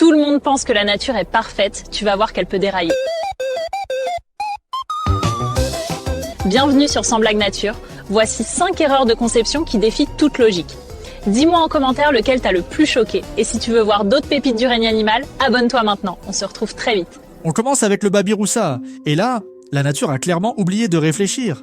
Tout le monde pense que la nature est parfaite, tu vas voir qu'elle peut dérailler. Bienvenue sur Sans Blague Nature, voici 5 erreurs de conception qui défient toute logique. Dis-moi en commentaire lequel t'a le plus choqué, et si tu veux voir d'autres pépites du règne animal, abonne-toi maintenant, on se retrouve très vite. On commence avec le babiroussa, et là, la nature a clairement oublié de réfléchir.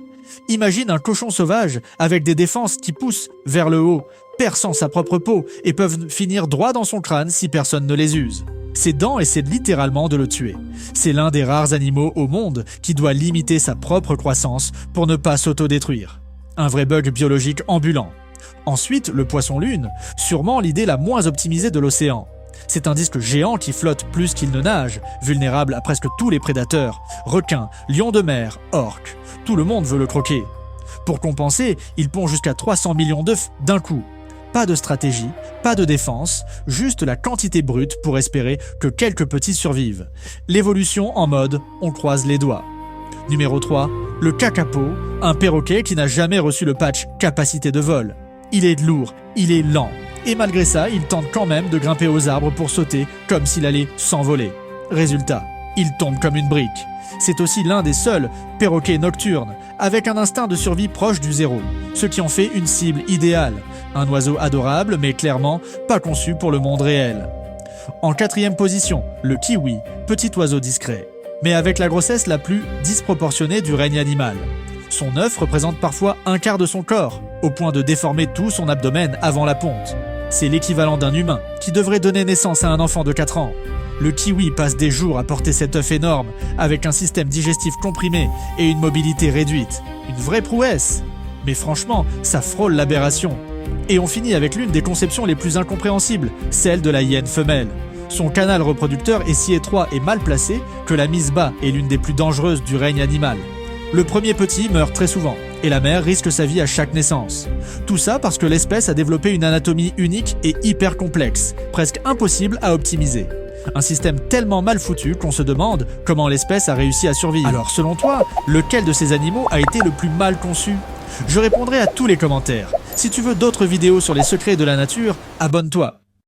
Imagine un cochon sauvage avec des défenses qui poussent vers le haut, perçant sa propre peau et peuvent finir droit dans son crâne si personne ne les use. Ses dents essaient littéralement de le tuer. C'est l'un des rares animaux au monde qui doit limiter sa propre croissance pour ne pas s'autodétruire. Un vrai bug biologique ambulant. Ensuite, le poisson-lune, sûrement l'idée la moins optimisée de l'océan. C'est un disque géant qui flotte plus qu'il ne nage, vulnérable à presque tous les prédateurs, requins, lions de mer, orques. Tout le monde veut le croquer. Pour compenser, il pond jusqu'à 300 millions d'œufs d'un coup. Pas de stratégie, pas de défense, juste la quantité brute pour espérer que quelques petits survivent. L'évolution en mode « on croise les doigts ». Numéro 3, le kakapo, un perroquet qui n'a jamais reçu le patch « capacité de vol ». Il est lourd, il est lent, et malgré ça, il tente quand même de grimper aux arbres pour sauter comme s'il allait s'envoler. Résultat, il tombe comme une brique. C'est aussi l'un des seuls perroquets nocturnes, avec un instinct de survie proche du zéro, ce qui en fait une cible idéale. Un oiseau adorable, mais clairement pas conçu pour le monde réel. En 4e position, le kiwi, petit oiseau discret, mais avec la grossesse la plus disproportionnée du règne animal. Son œuf représente parfois un quart de son corps, au point de déformer tout son abdomen avant la ponte. C'est l'équivalent d'un humain, qui devrait donner naissance à un enfant de 4 ans. Le kiwi passe des jours à porter cet œuf énorme, avec un système digestif comprimé et une mobilité réduite. Une vraie prouesse. Mais franchement, ça frôle l'aberration. Et on finit avec l'une des conceptions les plus incompréhensibles, celle de la hyène femelle. Son canal reproducteur est si étroit et mal placé que la mise bas est l'une des plus dangereuses du règne animal. Le premier petit meurt très souvent, et la mère risque sa vie à chaque naissance. Tout ça parce que l'espèce a développé une anatomie unique et hyper complexe, presque impossible à optimiser. Un système tellement mal foutu qu'on se demande comment l'espèce a réussi à survivre. Alors selon toi, lequel de ces animaux a été le plus mal conçu ? Je répondrai à tous les commentaires. Si tu veux d'autres vidéos sur les secrets de la nature, abonne-toi.